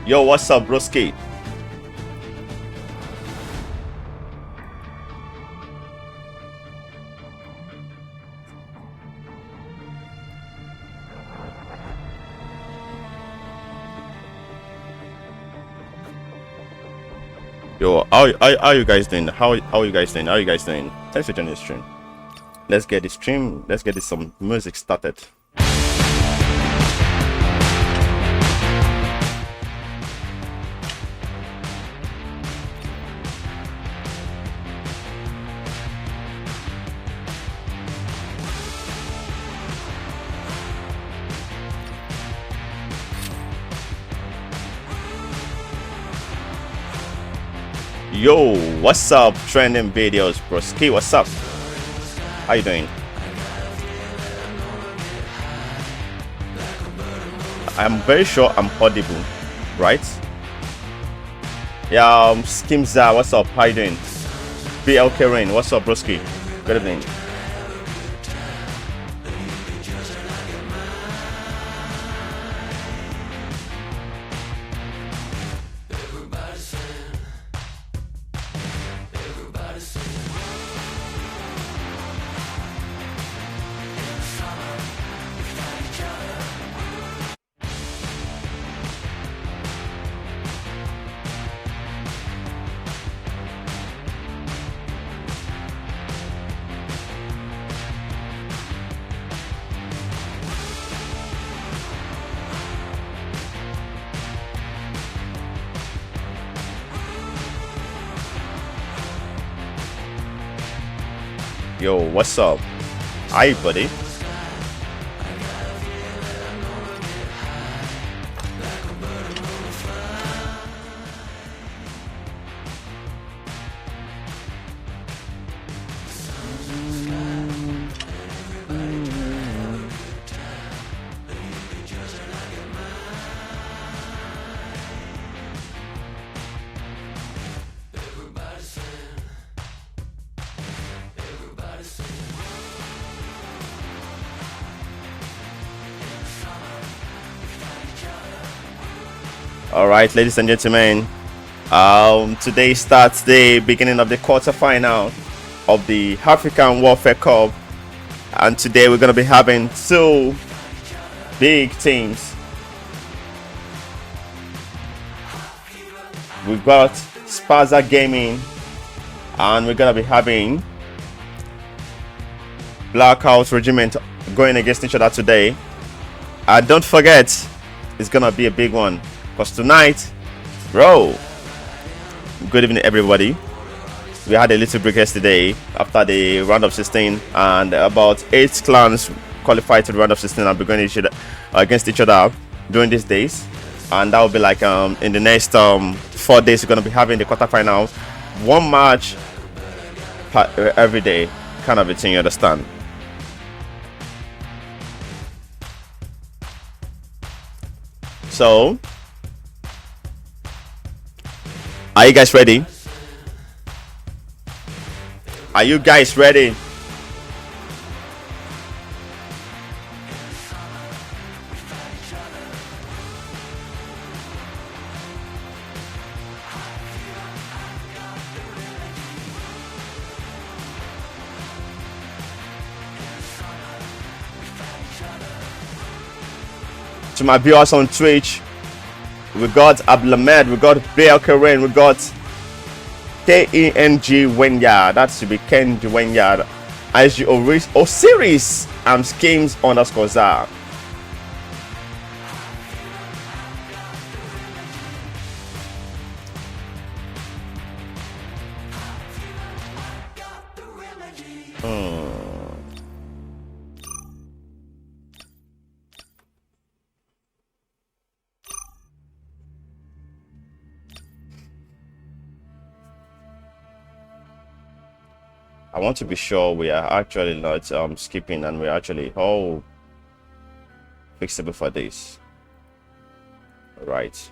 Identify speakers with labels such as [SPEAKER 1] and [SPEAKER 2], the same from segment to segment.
[SPEAKER 1] Yo, what's up, broski? Yo, how you guys doing? How are you guys doing? How are you guys doing? Thanks for joining the stream. Let's get the stream. Let's get this some music started. Yo, what's up, trending videos, broski? What's up? How you doing? I'm very sure I'm audible, right? Yeah, Skimza, what's up? How you doing? BLK Rain, what's up, broski? Good evening. Yo, what's up? Hi, buddy. All right, ladies and gentlemen, today starts the beginning of the quarterfinal of the African Warfare Cup, and today we're going to be having two big teams. We've got Spaza Gaming, and we're going to be having Blackout Regiment going against each other today. And don't forget, it's going to be a big one. Because tonight, bro, good evening everybody. We had a little break yesterday after the round of 16, and about 8 clans qualified to the round of 16 and be going against each other during these days. And that will be like in the next 4 days, we're going to be having the quarterfinal. One match every day, kind of a thing, you understand? So, are you guys ready? Are you guys ready? To my viewers on Twitch, we got Abdulhamed, we got Bale Karen, we got KENG Wenya, that should be Kenji Wenya, ISG Osiris, and Schemes underscore Zar. I want to be sure we are actually not skipping, and we're actually all fixable for this. Right.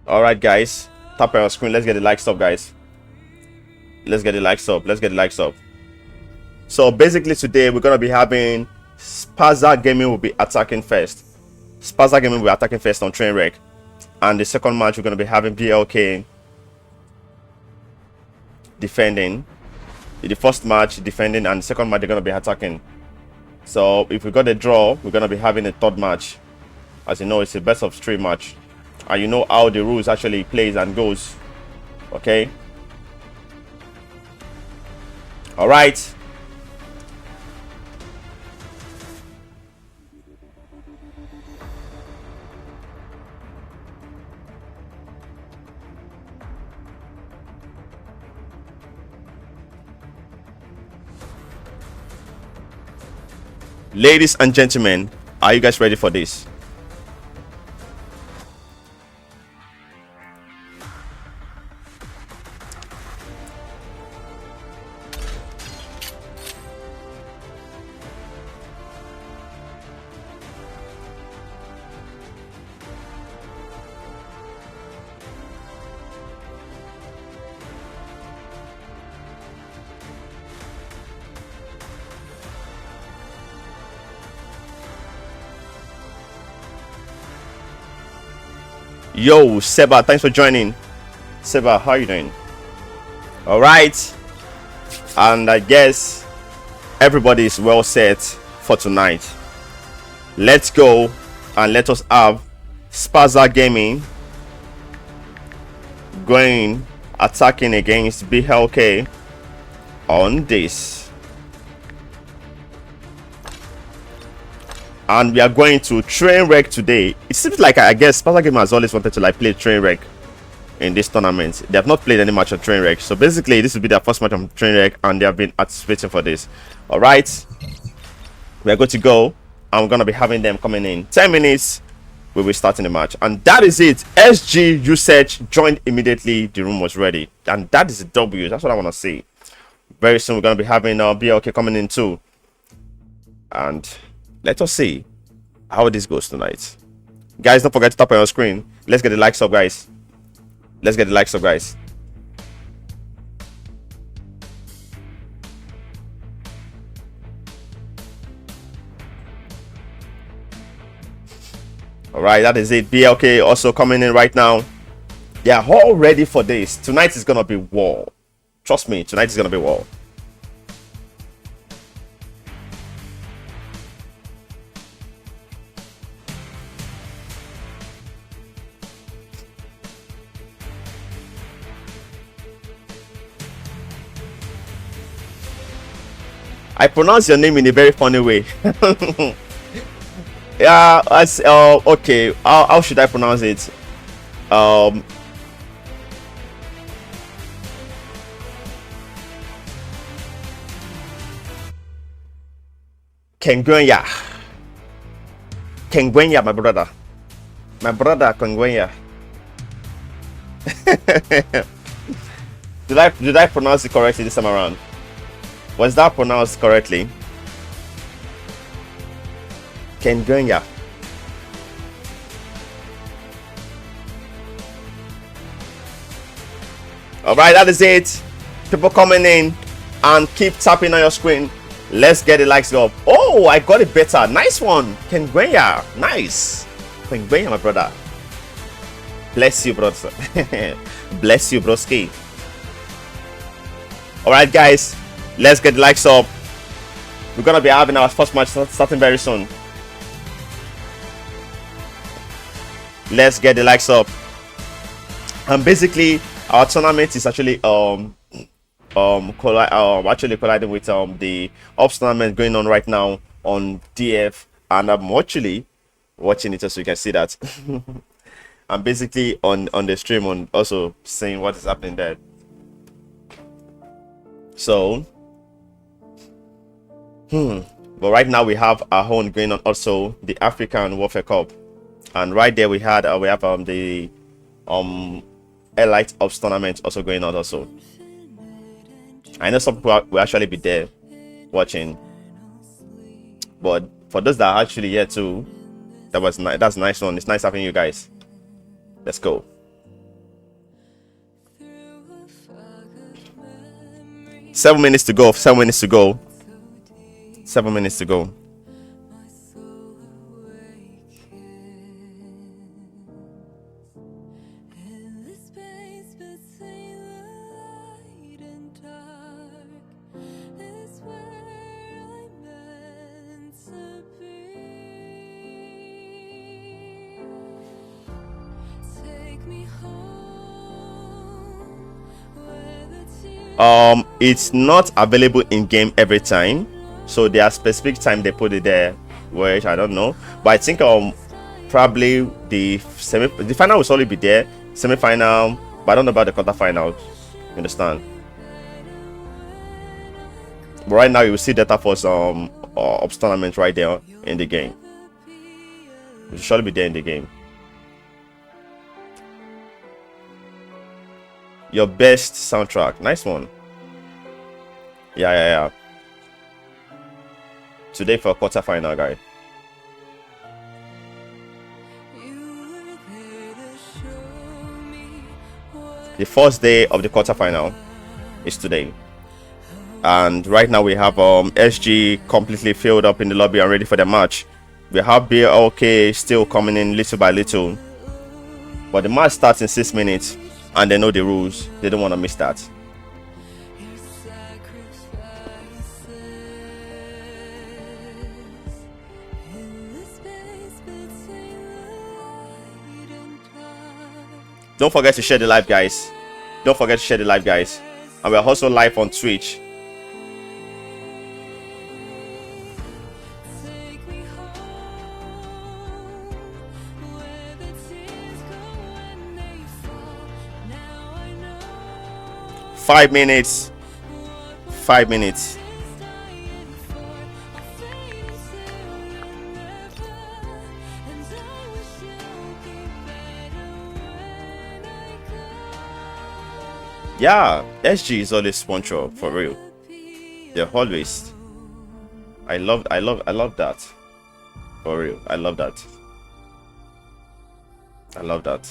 [SPEAKER 1] All right, guys, tap on our screen. Let's get the likes up, guys. Let's get the likes up. Let's get the likes up. So basically today we're gonna be having Spaza Gaming will be attacking first. Spaza Gaming will be attacking first on Trainwreck, and the second match we're gonna be having BLK defending. The first match defending, and the second match they're gonna be attacking. So if we got a draw, we're gonna be having a third match. As you know, it's a best of 3 match, and you know how the rules actually plays and goes. Okay. All right. Ladies and gentlemen, are you guys ready for this? Yo, Seba, thanks for joining. Seba, how you doing? All right, and I guess everybody is well set for tonight. Let's go and let us have Spaza Gaming going attacking against BLK on this. And we are going to Trainwreck today. It seems like I guess Spaza Gaming has always wanted to like play Trainwreck in this tournament. They have not played any match on Trainwreck, so basically this will be their first match on Trainwreck, and they have been anticipating for this. All right, we are good to go, and we're gonna be having them coming in 10 minutes. We will start in the match, and that is it. SG usage joined immediately. The room was ready, and that is a W. That's what I want to see. Very soon we're gonna be having BLK coming in too, and let us see how this goes tonight. Guys, don't forget to tap on your screen. Let's get the likes up, guys. Let's get the likes up, guys. All right, that is it. BLK also coming in right now. They are all ready for this. Tonight is gonna be war. Trust me, tonight is gonna be war. I pronounce your name in a very funny way. Yeah, okay. How should I pronounce it? Kengwenya. Kengwenya, my brother. My brother Kengwenya. Did I pronounce it correctly this time around? Was that pronounced correctly? Kengwenya. All right, that is it. People coming in, and keep tapping on your screen. Let's get the likes up. Oh, I got it better. Nice one, Kengwenya. Nice, Kengwenya, my brother. Bless you, brother. Bless you, broski. All right, guys. Let's get the likes up. We're gonna be having our first match starting very soon. Let's get the likes up. And basically, our tournament is actually actually colliding with the Ops tournament going on right now on DF, and I'm actually watching it so you can see that. I'm basically on the stream and also seeing what is happening there. So. But right now we have our own going on, also the African Warfare Cup, and right there we have the Elite Ops tournament also going on also. I know some people will actually be there watching, but for those that are actually here too, that's a nice one. It's nice having you guys. Let's go. 7 minutes to go. 7 minutes to go. 7 minutes to go. It's not available in game every time, so there are specific time they put it there, which I don't know, but I think probably the final will solely be there, semi-final, but I don't know about the quarterfinals. You understand? But right now you will see data for some ops tournament right there in the game. It will surely be there in the game. Your best soundtrack, nice one. Yeah. Today for a quarterfinal, guy. The first day of the quarterfinal is today, and right now we have SG completely filled up in the lobby and ready for the match. We have BLK still coming in little by little, but the match starts in 6 minutes, and they know the rules. They don't want to miss that. Don't forget to share the live, guys. Don't forget to share the live, guys. And we're also live on Twitch. Five minutes. 5 minutes. Yeah, SG is always sponsor for real. They're always. I love that. For real. I love that. I love that.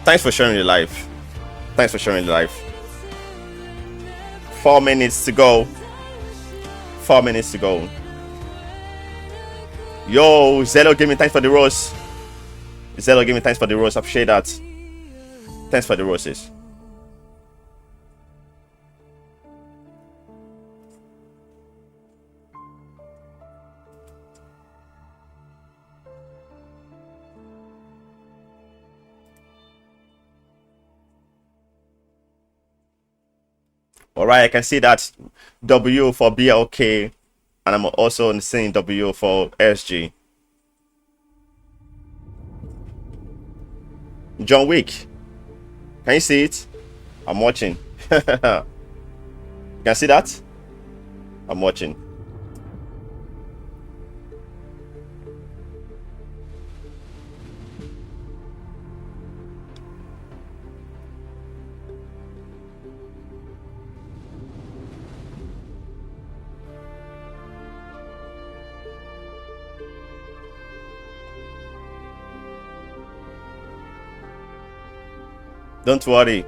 [SPEAKER 1] Thanks for sharing the live. Thanks for sharing the live. 4 minutes to go. 4 minutes to go. Yo, Zello, give me thanks for the rose. Zello, give me thanks for the rose. Appreciate that. Thanks for the roses. All right, I can see that W for BLK, and I'm also seeing W for SG. John Wick, can you see it? I'm watching. You can see that? I'm watching. Don't worry.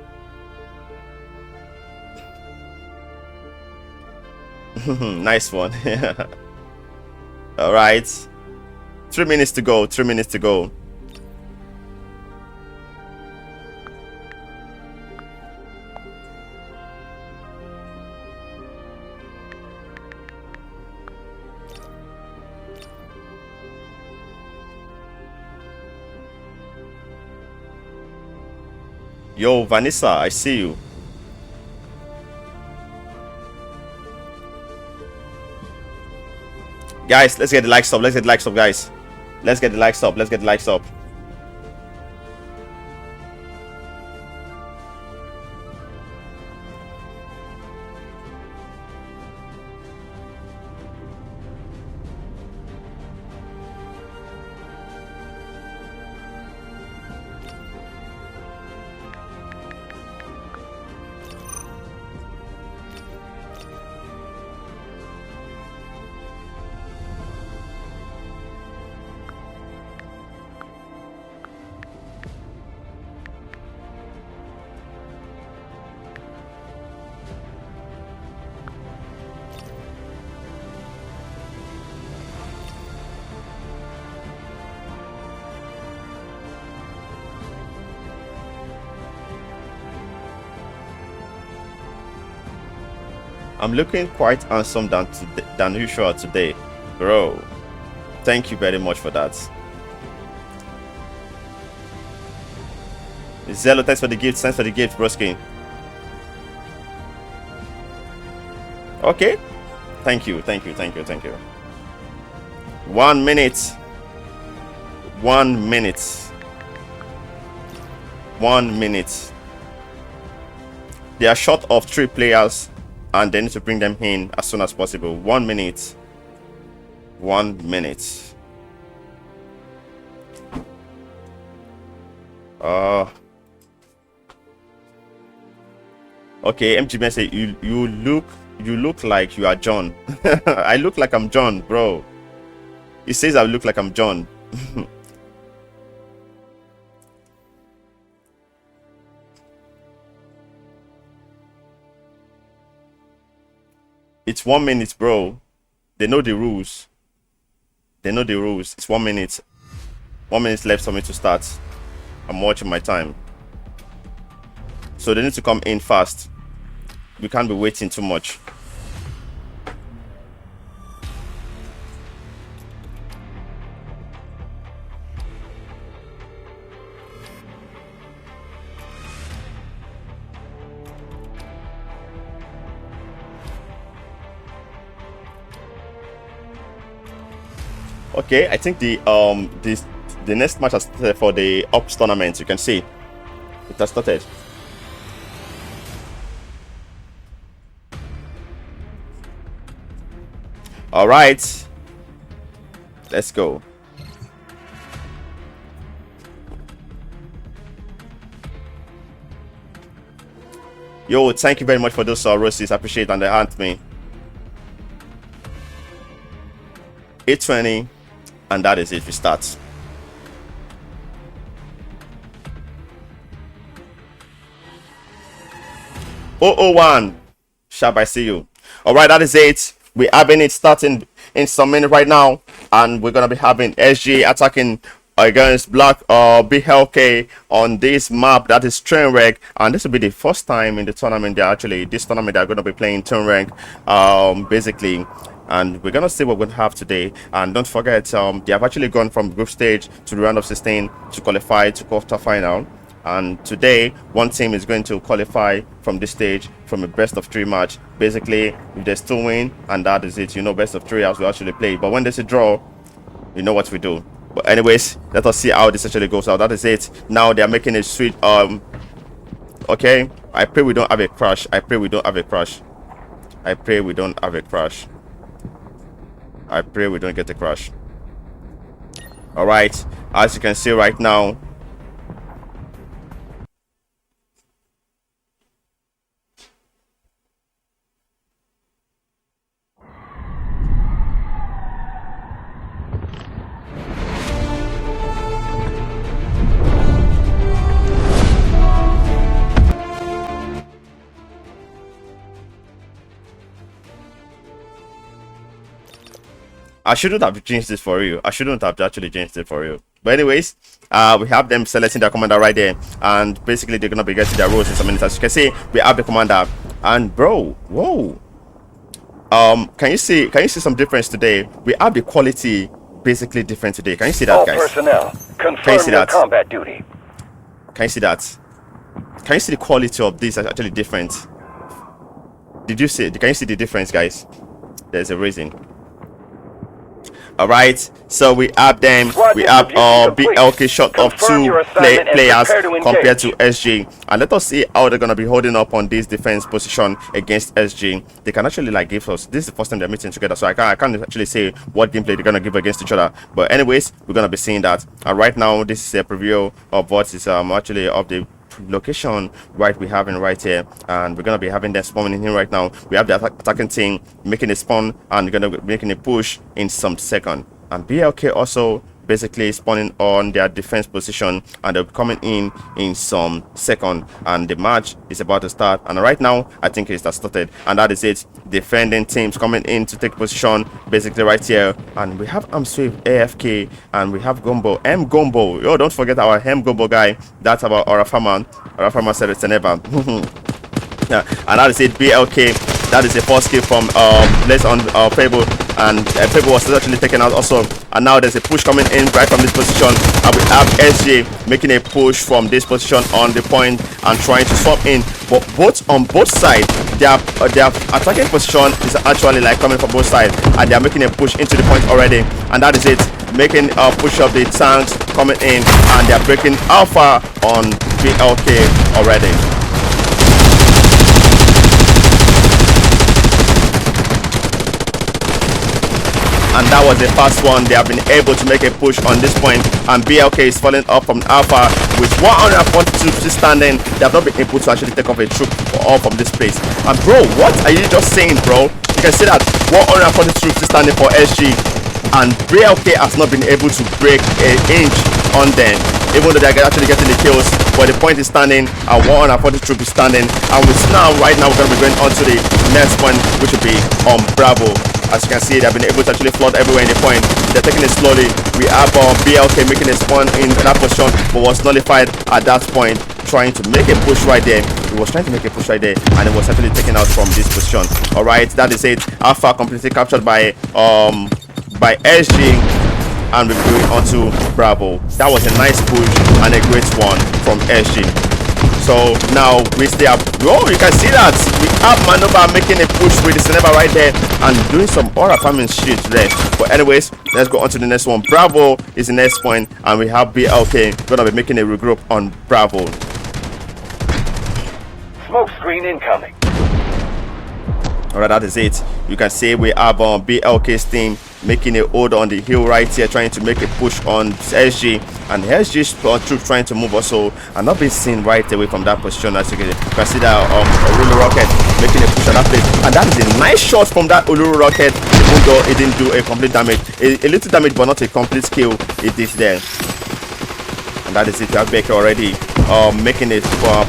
[SPEAKER 1] Nice one. All right. 3 minutes to go. 3 minutes to go. Yo, Vanessa, I see you. Guys, let's get the likes up. Let's get the likes up, guys. Let's get the likes up. Let's get the likes up. I'm looking quite handsome than usual today, bro. Thank you very much for that. Zello, thanks for the gift. Thanks for the gift, broski. Okay. Thank you. 1 minute. 1 minute. 1 minute. They are short of 3 players and they need to bring them in as soon as possible. 1 minute. 1 minute. Okay, MGB say you look like you are John. I look like I'm John, bro. He says I look like I'm John. It's 1 minute, bro. They know the rules. They know the rules. It's 1 minute. 1 minute left for me to start. I'm watching my time. So they need to come in fast. We can't be waiting too much. Okay, I think the next match has started for the Ops tournament. You can see it has started. All right, let's go. Yo, thank you very much for those roses. I appreciate it, and they hunt me. 8:20, and that is it. We start. Oh, 001. Shab, I see you. All right, that is it. We're having it starting in some minute right now, and we're gonna be having SG attacking against Black BLK on this map that is Trainwreck, and this will be the first time in the tournament they're going to be playing Trainwreck, basically. And we're gonna see what we're gonna have today. And don't forget, they have actually gone from group stage to the round of 16 to qualify to quarter final. And today, one team is going to qualify from this stage from a best of 3 match. Basically, if they still win, and that is it, you know, best of 3 as we actually play. But when there's a draw, you know what we do. But anyways, let us see how this actually goes out. That is it. Now they are making a sweet. Okay. I pray we don't have a crash. I pray we don't have a crash. I pray we don't have a crash. I pray we don't get a crash. All right. As you can see right now. I shouldn't have changed this for you. I shouldn't have actually changed it for you. But anyways, we have them selecting their commander right there, and basically they're gonna be getting their roles in some minutes. As you can see, we have the commander, and bro, whoa. Can you see some difference today? We have the quality basically different today. Can you see that, guys?
[SPEAKER 2] All personnel, confirm your
[SPEAKER 1] that?
[SPEAKER 2] combat duty.
[SPEAKER 1] Can you see that? Can you see the quality of this is actually different? Did you see? Can you see the difference, guys? There's a reason. All right, so we have them. We have BLK shot of 2 players compared to SG, and let us see how they're gonna be holding up on this defense position against SG. They can actually like give us. This is the first time they're meeting together, so I can't actually say what gameplay they're gonna give against each other. But anyways, we're gonna be seeing that. And right now, this is a preview of what is actually of the location right we have in right here, and we're gonna be having them spawning in here right now. We have the attacking team making a spawn and gonna be making a push in some second, and BLK also basically spawning on their defense position, and they're coming in some second, and the match is about to start. And right now I think it's started, and that is it. Defending teams coming in to take position basically right here, and we have Amswift AFK, and we have Gombo M Gombo. Yo, don't forget our M Gombo guy. That's about Orafama said it's never. Yeah, and that is it. BLK That is a first kill from Blaze on Fable, and Fable was actually taken out also. And now there's a push coming in right from this position, and we have SJ making a push from this position on the point and trying to swap in. But on both sides, their attacking position is actually like coming from both sides, and they are making a push into the point already. And that is it, making a push of the tanks coming in, and they are breaking Alpha on BLK already. And that was the first one. They have been able to make a push on this point, and BLK is falling up from Alpha with 142 troops standing. They have not been able to actually take off a troop all from this place. And bro, what are you just saying, bro? You can see that 140 troops standing for SG, and BLK has not been able to break an inch on them, even though they're actually getting the kills. But the point is standing, and 140 troops is standing. And we're right now we're going to be going on to the next point, which will be on Bravo. As you can see, they've been able to actually flood everywhere in the point. They're taking it slowly. We have BLK making a spawn in that position, but was nullified at that point, trying to make a push right there. He was trying to make a push right there, and it was actually taken out from this position. All right, that is it. Alpha completely captured by SG, and we're going on to Bravo. That was a nice push and a great one from SG. So now we still have, you can see that we have Manova making a push with the Cineba right there and doing some aura farming shit there. But anyways, let's go on to the next one. Bravo is the next point, and we have BLK gonna be making a regroup on Bravo.
[SPEAKER 2] Smoke screen incoming.
[SPEAKER 1] Alright, that is it. You can see we have BLK's team making a hold on the hill right here, trying to make a push on SG, and SG's troops trying to move also and not being seen right away from that position. As you can see that Uluru Rocket making a push on that place, and that is a nice shot from that Uluru Rocket, even though it didn't do a complete damage, a little damage but not a complete kill. It did there. And that is it. We have Baker already making a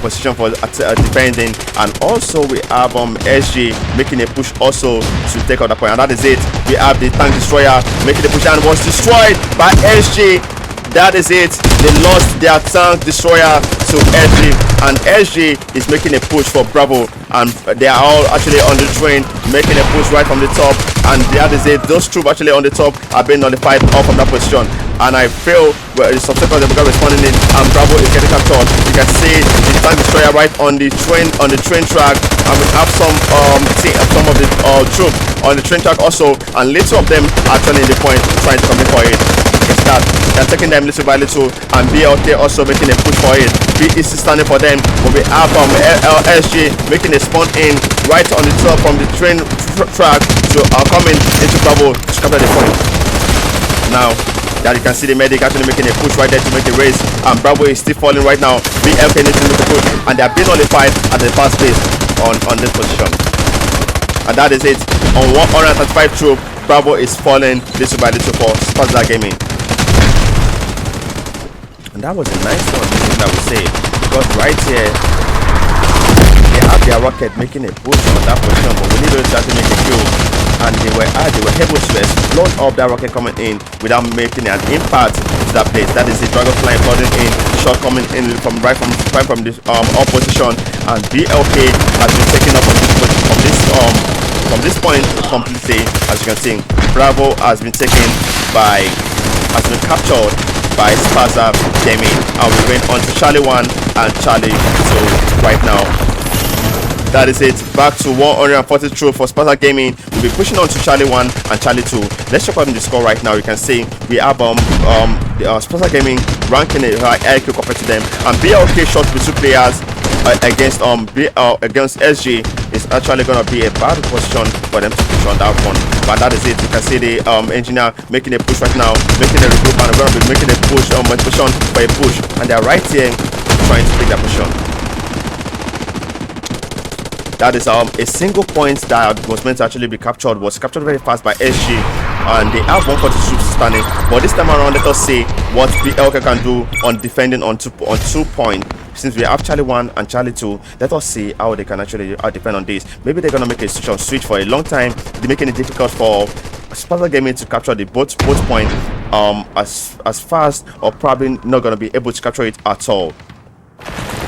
[SPEAKER 1] position for defending, and also we have SG making a push also to take out the point, and that is it. We have the tank destroyer making the push and was destroyed by SG. That is it. They lost their tank destroyer to SG, and SG is making a push for Bravo, and they are all actually on the train making a push right from the top, and that is it. Those troops actually on the top are being nullified off from that position, and I feel the subsequent Democrat responding in, and Bravo is getting captured. You can see the tank destroyer right on the train track, and we have some of the troops on the train track also, and little of them are turning the point trying to come in for it. It's that they're taking them little by little, and BLK also making a push for it. B is standing for them, but we have SG making a spawn in right on the top from the train track to coming into Bravo to capture the point. Now that you can see the medic actually making a push right there to make a race, and Bravo is still falling right now. BLK needs to make a push, and they are being nullified at the fast pace on this position. And that is it. On 135 troop, Bravo is falling little by little for Spazza Gaming. And that was a nice one, I would say, because right here they have their rocket making a push on that position, but we needed to actually make a kill, and they were able to explode up that rocket coming in without making an impact to that place. That is the Dragonfly flooding in, shot coming in from this opposition, and BLK has been taken up from this point completely. As you can see, Bravo has been captured by Spazza Gaming, and we're going on to Charlie 1 and Charlie 2 right now. That is it. Back to 140 troops for Spazza Gaming. We'll be pushing on to Charlie 1 and Charlie 2. Let's check out the score right now. You can see we have Spazza Gaming ranking a high IQ compared to them, and BLK shot with 2 players against SG is actually gonna be a bad position for them to push on that one. But that is it. You can see the engineer making a push right now, making a regroup, and we're gonna be making a push position for a push, and they're right here trying to take that position. That is a single point that was meant to actually be captured, was captured very fast by SG, and they have 140 troops standing. But this time around, let us see what BLK can do on defending on 2 points. Since we have Charlie 1 and Charlie 2, let us see how they can actually defend on this. Maybe they're gonna make a switch for a long time. They're making it difficult for Spazza Gaming to capture the both point as fast, or probably not gonna be able to capture it at all.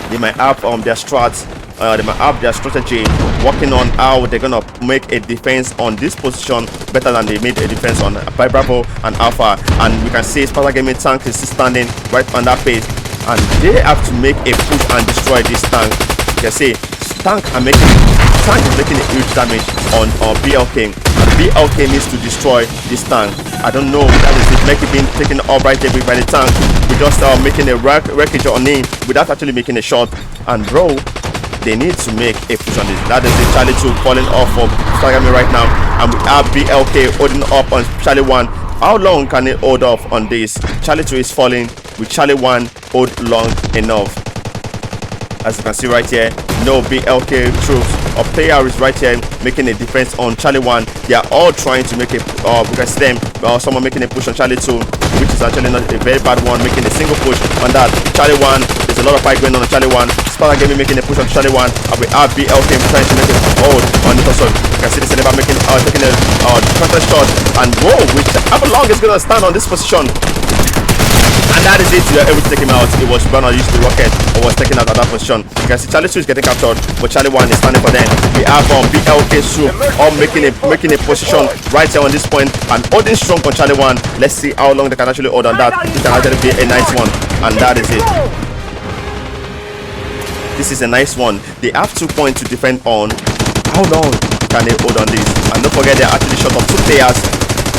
[SPEAKER 1] They might have their strats they might have their strategy, working on how they're gonna make a defense on this position better than they made a defense on by Bravo and Alpha. And we can see Sparta Gaming tank is still standing right on that page, and they have to make a push and destroy this tank. You can see tank is making a huge damage on BLK, and BLK needs to destroy this tank. I don't know, that is it, Meki being taken up right there by the tank. We just making a wreckage on him without actually making a shot. And bro, they need to make a push on this. That is the Charlie 2 falling off of Stargamy right now, and we have BLK holding up on Charlie 1. How long can it hold off on this? Charlie 2 is falling. With Charlie 1 hold long enough? As you can see right here, no BLK troops or player is right here making a defense on Charlie 1. They are all trying to make a because them someone making a push on Charlie 2, which is actually not a very bad one, making a single push on that. Charlie 1, there's a lot of fight going on Charlie 1. Sparta Gaming making a push on Charlie 1, and we have BLK trying to make a hold on this also. You can see the Seneba making taking a counter shot, and whoa, which how long is gonna stand on this position? And that is it. We are able to take him out. It was Burner used the rocket or was taken out at that position. You can see Charlie 2 is getting captured, but Charlie 1 is standing for them. We have BLK Soup all making a position right here on this point and holding strong on Charlie 1. Let's see how long they can actually hold on that. This can actually be a nice one, and that is it. This is a nice one. They have 2 points to defend on. How long can they hold on this? And don't forget, they're actually short of 2 players,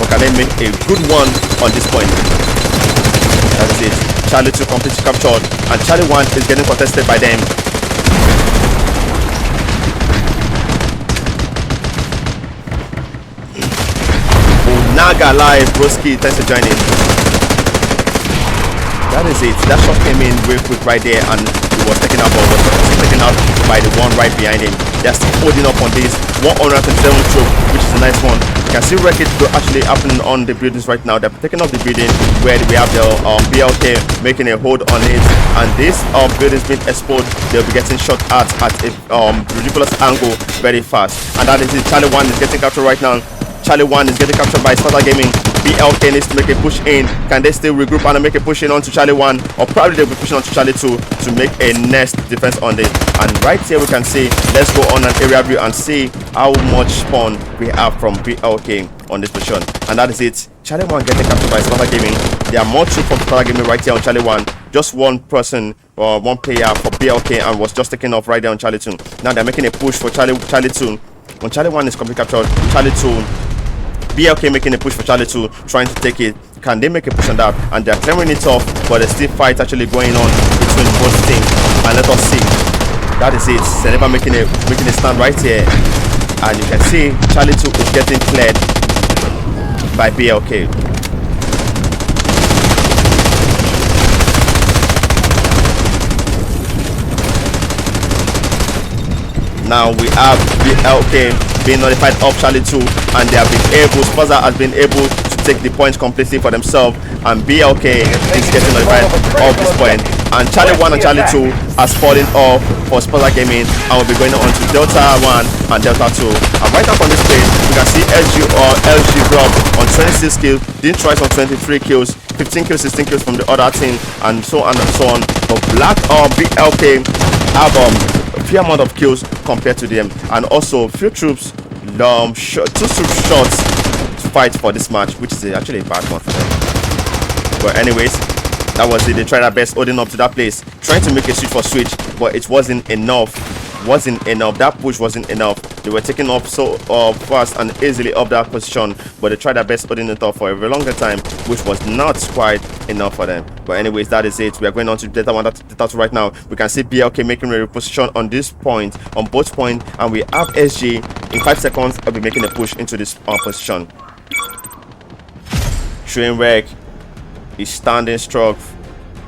[SPEAKER 1] but can they make a good one on this point? That is it. Charlie 2 completely captured, and Charlie 1 is getting contested by them. Naga live, broski, thanks for joining. That is it. That shot came in real quick right there, and it was taken out, by the one right behind him. They're still holding up on this 107 troop, which is a nice one. You can see wreckage actually happening on the buildings right now. They're taking off the building where we have the BLK making a hold on it, and this building's been exposed. They'll be getting shot at a ridiculous angle very fast, and that is it. Charlie 1 is getting captured right now. Charlie 1 is getting captured by Sparta Gaming. BLK needs to make a push in. Can they still regroup and make a push in onto Charlie 1? Or probably they'll be pushing onto Charlie 2 to make a next defense on it. And right here we can see, let's go on an area view and see how much spawn we have from BLK on this position. And that is it. Charlie 1 getting captured by Sparta Gaming. There are more troops from Sparta Gaming right here on Charlie 1. Just one person or one player for BLK and was just taken off right there on Charlie 2. Now they're making a push for Charlie 2. When Charlie 1 is completely captured, Charlie 2, BLK making a push for Charlie 2, trying to take it. Can they make a push on that? And they're clearing it off, but there's still fight actually going on between both teams. And let us see. That is it. Seneba making a stand right here. And you can see Charlie 2 is getting cleared by BLK. Now we have BLK being notified of Charlie 2, and they have been able, Spaza has been able to take the points completely for themselves, and BLK is getting notified of this point. And Charlie 1 and Charlie 2 has fallen off for Spaza Gaming, and will be going on to Delta 1 and Delta 2. And right now on this page, you can see SG or LG drop on 26 kills, Dean Trice on 23 kills, 15 kills, 16 kills from the other team, and so on and so on. But Black or BLK have few amount of kills compared to them, and also few troops two troop shots to fight for this match, which is actually a bad one for them. But anyways, that was it. They tried their best holding up to that place, trying to make a switch for switch, but it wasn't enough. That push wasn't enough. They were taking off so fast and easily up that position, but they tried their best holding it off for a very longer time, which was not quite enough for them. But anyways, that is it. We are going on to Delta 1, Delta 2 right now. We can see BLK making a reposition on this point, on both points, and we have SG in 5 seconds. I'll be making a push into this position. Trainwreck is standing strong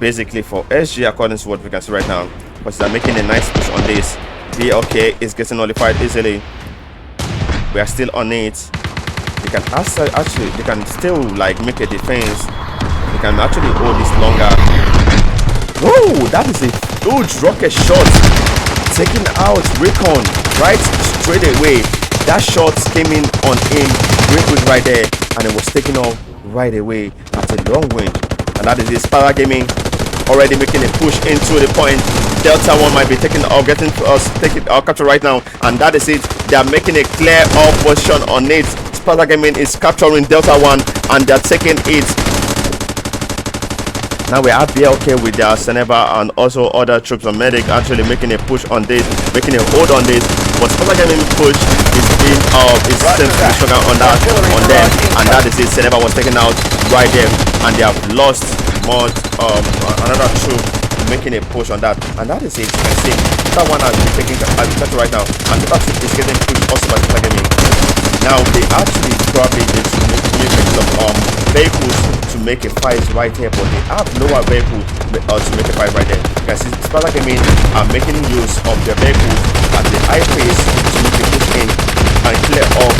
[SPEAKER 1] basically for SG according to what we can see right now, but they're making a nice push on this. BLK is getting nullified easily. We are still on it. They can actually they can still like make a defense. They can actually hold this longer. Whoa, that is a huge rocket shot, taking out Recon right straight away. That shot came in on him real quick right there, and it was taken off right away at a long range. And that is the Sparta Gaming already making a push into the point. Delta One might be taking or getting taking capture right now, and that is it. They are making a clear off position on it. Sparta Gaming is capturing Delta One, and they're taking it. Now we have BLK with their Seneba and also other troops on medic actually making a push on this, making a hold on this. But Sparta Gaming push is being seems to be stronger on that on them, and that is it. Seneba was taken out right there, and they have lost more another troop making a push on that, and that is it. You can see that one has been taken right now, and that troop is getting pushed also by Sparta Gaming. Now they actually probably need to make some vehicles to make a fight right here, but they have lower vehicles to make a fight right there. You can see Sparta Gaming are making use of their vehicles at the high pace to make a push in and clear off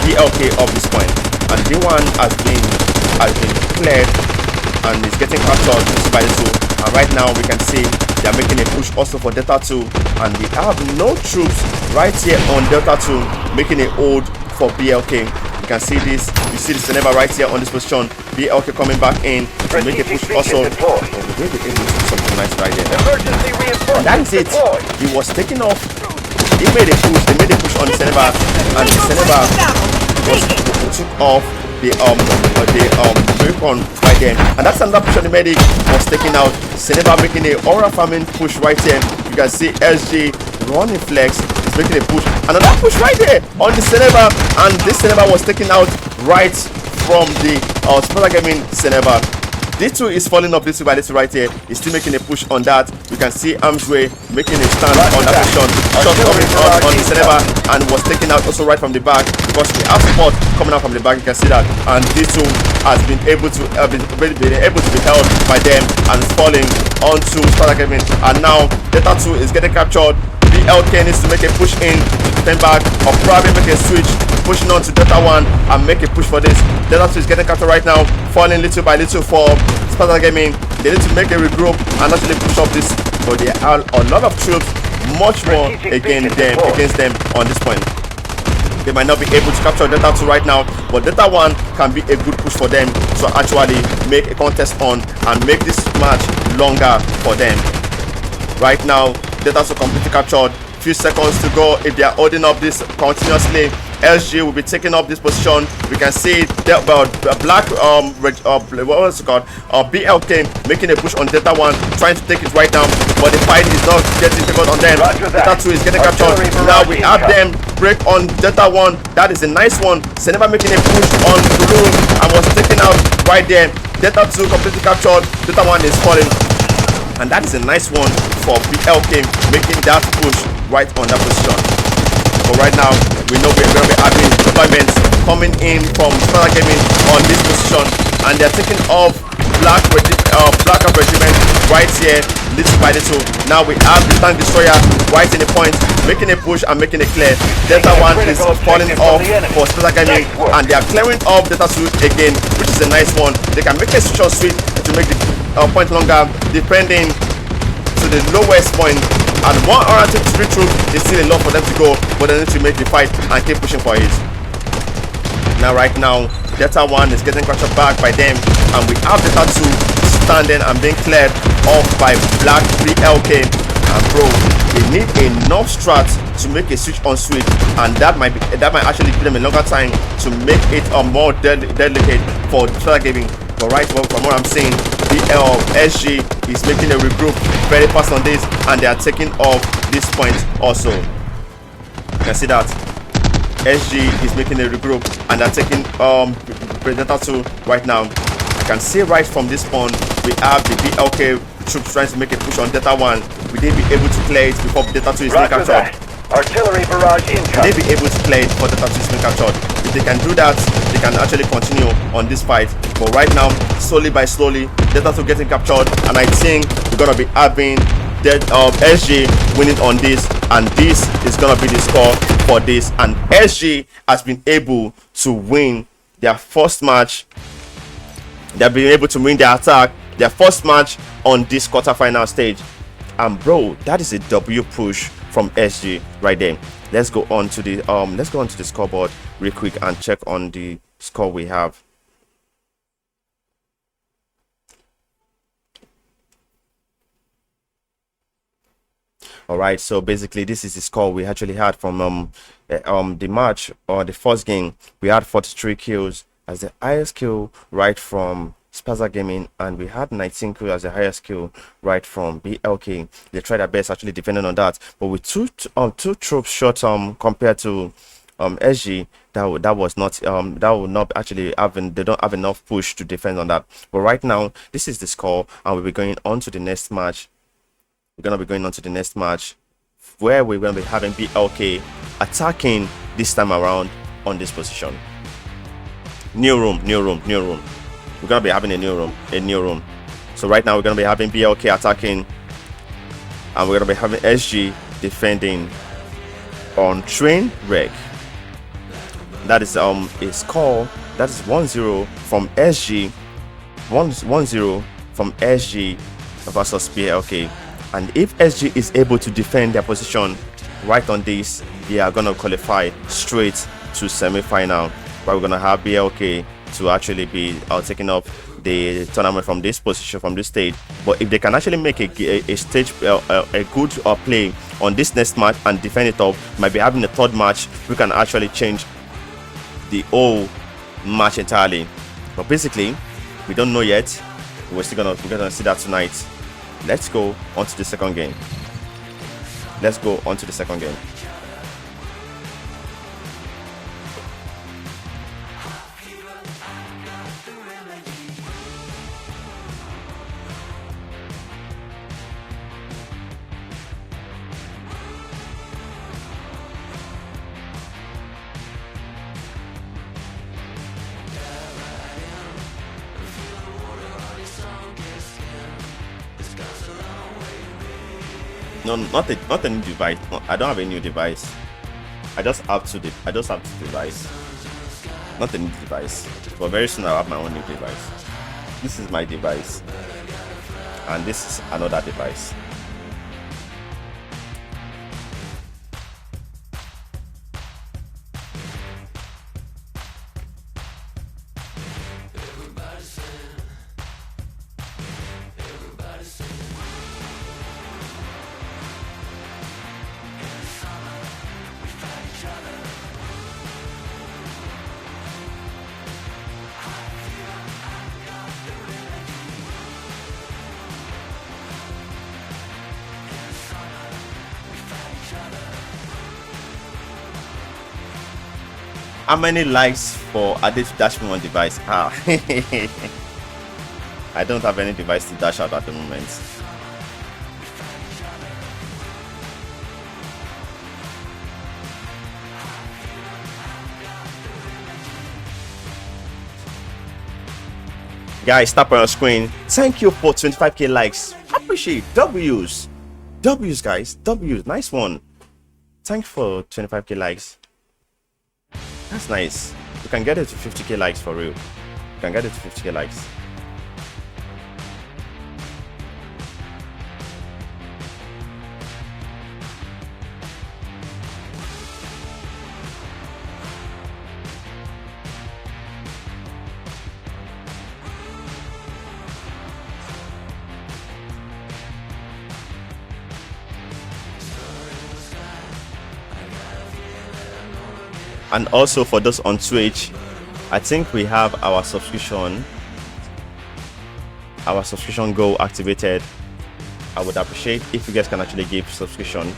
[SPEAKER 1] BLK of this point. And D1 has been cleared and is getting captured just by the two. And right now we can see they are making a push also for Delta 2, and we have no troops right here on Delta 2 making a hold for BLK. You can see this. You see the Seneba right here on this position. BLK coming back in to make a push also. Oh, we did something nice right there. And that is it. He was taking off. He made a push. They made a push on the Seneba, and the Seneba took off the Recon right there. And that's another push on the medic was taken out. Seneba making a aura farming push right here. You can see SG running flex is making a push. Another push right there on the Seneba, and this Seneba was taken out right from the Sparta Gaming Seneba. D2 is falling off little by little right here. He's still making a push on that. You can see Armsway making a stand on that position. Shot coming out on the Seneba and was taken out also right from the back, because we have support coming out from the back. You can see that, and D2 has been able to be held by them and is falling onto Sparta Gaming. And now Delta 2 is getting captured. BLK needs to make a push in, turn back, or probably make a switch, pushing on to Delta 1 and make a push for this. Delta 2 is getting captured right now, falling little by little for Sparta Gaming. They need to make a regroup and actually push up this, but there are a lot of troops, much more against them on this point. They might not be able to capture Delta 2 right now, but Delta 1 can be a good push for them to actually make a contest on and make this match longer for them. Right now, Delta 2 completely captured. Few seconds to go. If they are holding up this continuously, SG will be taking up this position. We can see the black what was it called? BLK making a push on Delta 1, trying to take it right now, but the fight is not getting taken on them. Delta 2 is getting captured. Now we have them break on Delta 1. That is a nice one. Seneba making a push on Blue and was taken out right there. Delta 2 completely captured. Delta 1 is falling. And that is a nice one for BLK making that push right on that position. But right now, we know we're going to be having deployments coming in from Sparta Gaming on this position, and they're taking off Black Regiment right here, little by little. Now we have the tank destroyer right in the point, making a push and making a clear. Delta 1 is falling off for Sparta Gaming, and they are clearing off Delta 2 again, which is a nice one. They can make a short switch to make the point longer, depending to the lowest point. And 123 troops is still a lot for them to go, but they need to make the fight and keep pushing for it. Now right now, Delta 1 is getting captured back by them, and we have Delta 2 standing and being cleared off by Black BLK. And bro, they need enough strat to make a switch on switch, and that might actually give them a longer time to make it more delicate for Sparta Gaming. But right from what I'm saying, SG is making a regroup very fast on this, and they are taking off this point also. You can see that SG is making a regroup, and they're taking Predator 2 right now. You can see right from this point we have the BLK troops trying to make a push on Delta 1. Will they be able to play it before Delta 2 is being captured?
[SPEAKER 2] Artillery barrage incoming.
[SPEAKER 1] Will they be able to play it before Delta 2 is being captured? If they can do that, they can actually continue on this fight. But right now, slowly by slowly, Delta 2 getting captured, and I think we're gonna be having SG winning on this, and this is gonna be the score for this. And SG has been able to win their first match. They've been able to win their attack, their first match on this quarterfinal stage. And bro, that is a W push from SG right there. Let's go on to the scoreboard real quick and check on the score we have. All right, so basically this is the score we actually had from the match, or the first game. We had 43 kills as the highest kill right from Spaza Gaming, and we had 19 kills as the highest kill right from BLK. They tried their best actually defending on that, but with two troops short compared to SG, that was not that will not actually having, they don't have enough push to defend on that. But right now this is the score, and we'll be going on to the next match. We're gonna be going on to the next match, where we're gonna be having BLK attacking this time around on this position. New room. We're gonna be having a new room. So right now we're gonna be having BLK attacking, and we're gonna be having SG defending on Train Wreck. That is a score that is 1-0 from SG, 1-0 from SG versus BLK. And if SG is able to defend their position right on this, they are gonna qualify straight to semi-final, where we're gonna have BLK to actually be taking up the tournament from this position, from this stage. But if they can actually make a stage a good play on this next match and defend it up, might be having a third match, we can actually change the whole match entirely. But basically we don't know yet. We're gonna see that tonight. Let's go on to the second game. No, not a new device. No, I don't have a new device. I just have two device. Not a new device. But very soon I'll have my own new device. This is my device, and this is another device. How many likes for Ade to dash me one device? I don't have any device to dash out at the moment. Guys, tap on your screen. Thank you for 25k likes. Appreciate W's guys. W's, nice one. Thanks for 25k likes. That's nice. We can get it to 50k likes for real. We can get it to 50k likes. And also for those on Twitch, I think we have our subscription goal activated. I would appreciate if you guys can actually give subscription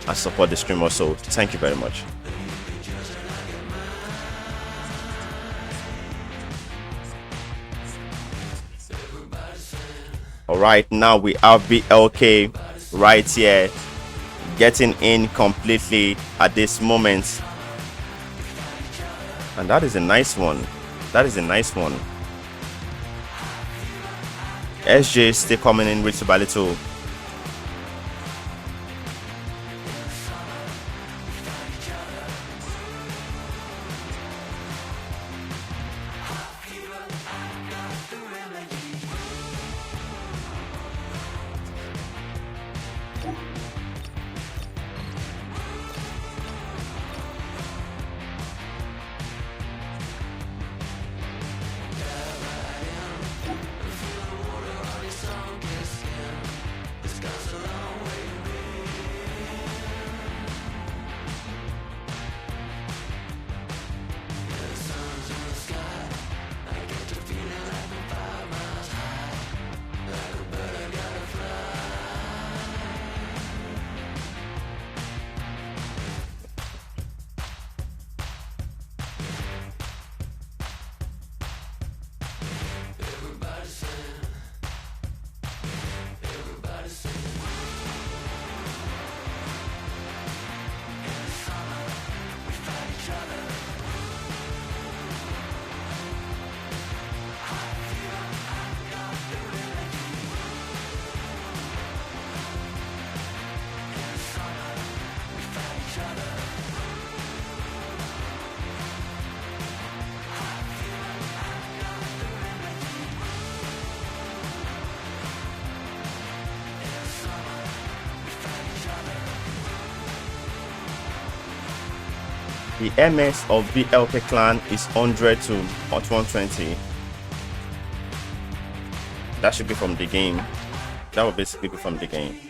[SPEAKER 1] and support the stream also. Thank you very much. All right, now we have BLK right here getting in completely at this moment. And that is a nice one. SJ still coming in with Subalito. The MS of BLK Clan is 100 to 120. That should be from the game. That will basically be from the game.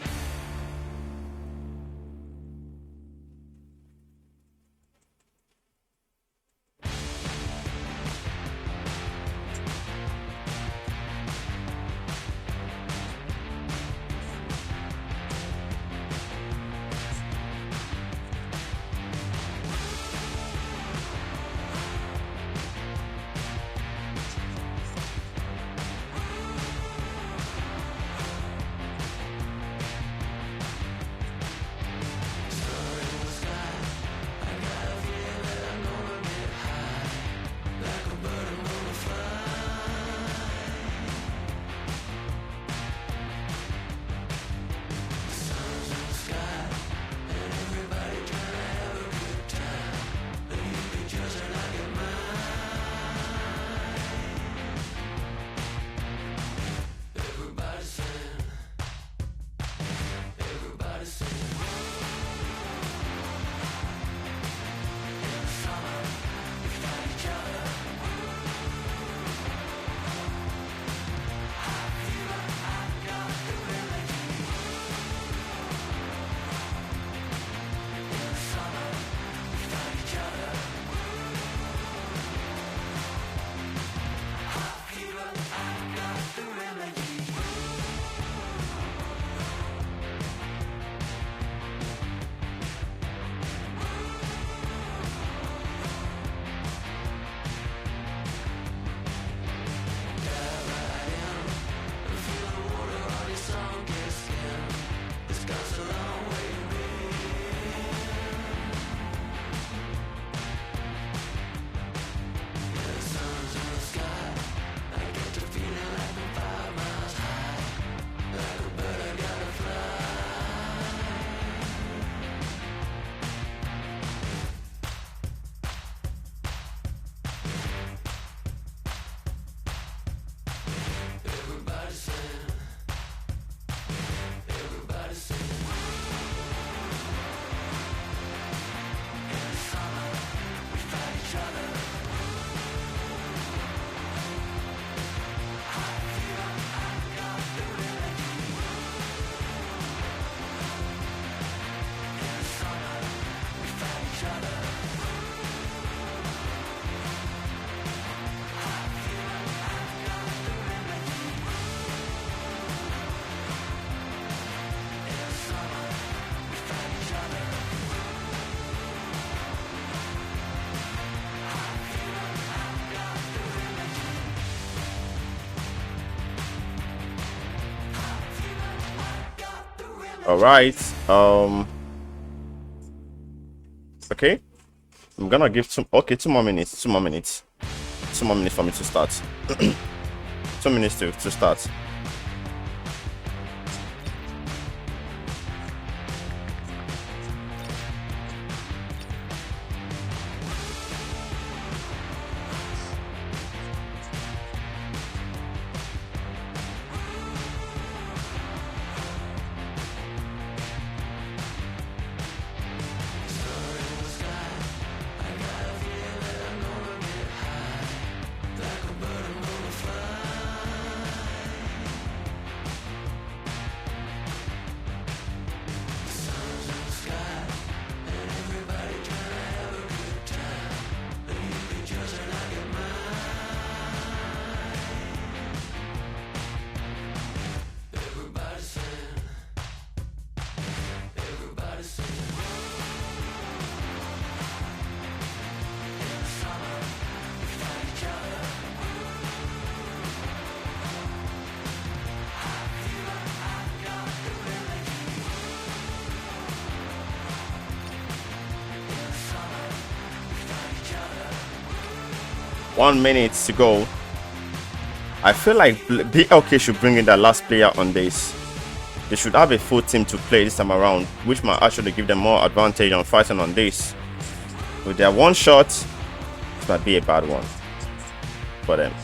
[SPEAKER 1] All right. Okay. I'm gonna give 2 more minutes. 2 more minutes. 2 more minutes for me to start. 2 minutes to start. One minute to go. I feel like BLK should bring in the last player on this. They should have a full team to play this time around, which might actually give them more advantage on fighting on this. With their one shot, it might be a bad one for them.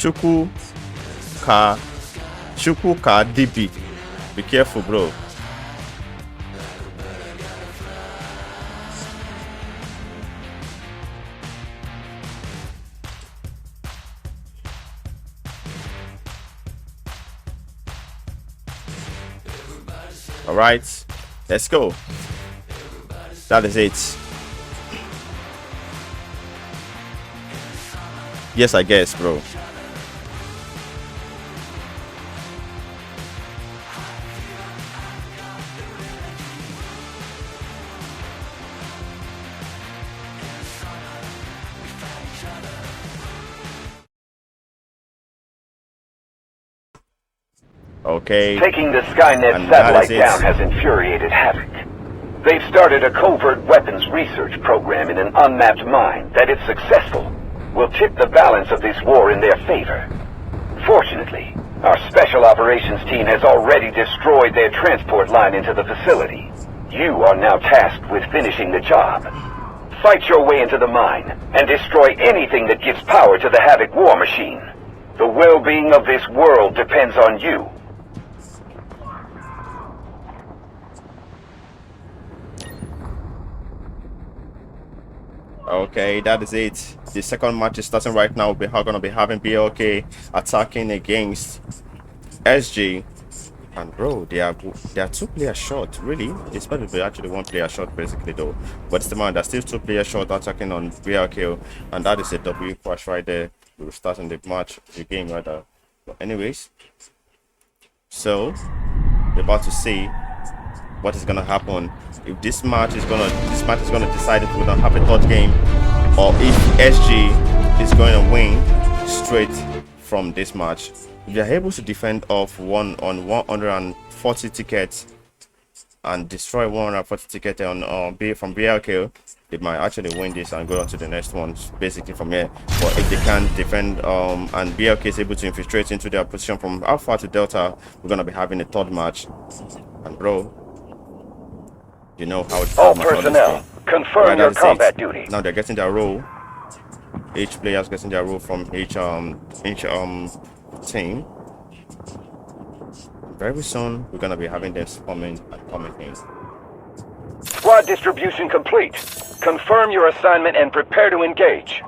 [SPEAKER 1] Chukwuka DB. Be careful, bro. All right, let's go. That is it. Yes, I guess, bro. Okay.
[SPEAKER 2] Taking the Skynet satellite down has infuriated Havoc. They've started a covert weapons research program in an unmapped mine that, if successful, will tip the balance of this war in their favor. Fortunately, our special operations team has already destroyed their transport line into the facility. You are now tasked with finishing the job. Fight your way into the mine and destroy anything that gives power to the Havoc war machine. The well-being of this world depends on you.
[SPEAKER 1] Okay, that is it. The second match is starting right now. We're going to be having BLK attacking against SG. And bro, they are 2 players short. Really? It's better to be actually 1 player short basically though. But it's the man that's still 2 players short attacking on BLK. And that is a W crash right there. We're starting the match, the game rather. But anyways, so we're about to see what is gonna happen. If this match is gonna decide if we're gonna have a third game, or if SG is going to win straight from this match. If they're able to defend off 140 tickets and destroy 140 tickets on from BLK, they might actually win this and go on to the next one basically from here. But if they can't defend and BLK is able to infiltrate into their position from Alpha to Delta, we're gonna be having a third match. And bro, you know how it's
[SPEAKER 2] all personnel confirm your combat duty.
[SPEAKER 1] Now they're getting their role. Each player is getting their role from each team. Very soon we're gonna be having them coming in.
[SPEAKER 2] Squad distribution complete. Confirm your assignment and prepare to engage.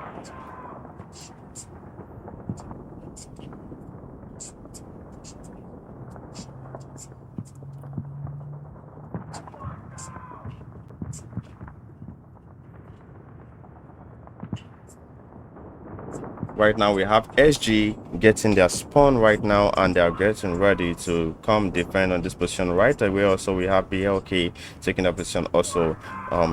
[SPEAKER 1] Right now we have SG getting their spawn right now, and they are getting ready to come defend on this position right away. Also we have BLK taking that position, also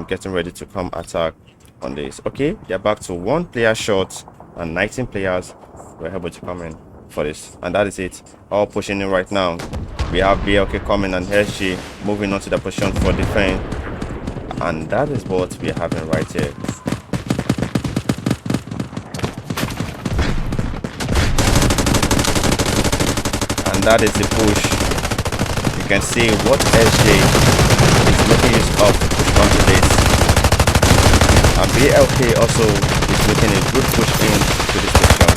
[SPEAKER 1] getting ready to come attack on this. Okay, they're back to 1 player short and 19 players were able to come in for this, and that is it. All pushing in right now. We have BLK coming and SG moving on to the position for defense, and that is what we are having right here. And that is the push. You can see what SJ is making use of to push onto this. And BLK also is making a good push in to this position.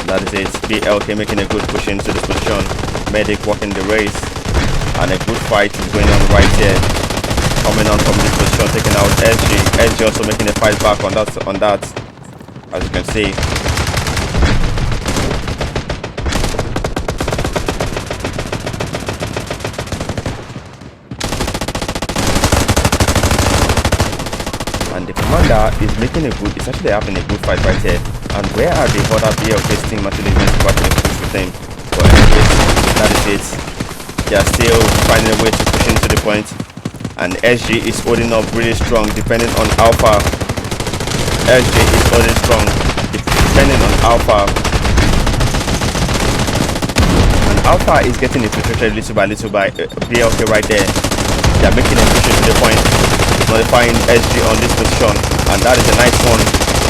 [SPEAKER 1] That is it. BLK making a good push into this position. Medic walking the race. And a good fight is going on right here. Coming on from this position, taking out SG. SG also making a fight back on that. As you can see. And the commander is making it's actually having a good fight right here. And where are the other BLK team actually going to actually push with them? But anyways, that is it. They are still finding a way to push into the point. And SG is holding up really strong, depending on Alpha. SG is holding strong, depending on Alpha. And Alpha is getting infiltrated little by BLK right there. They are making a push into the point, notifying SG on this position, and that is a nice one.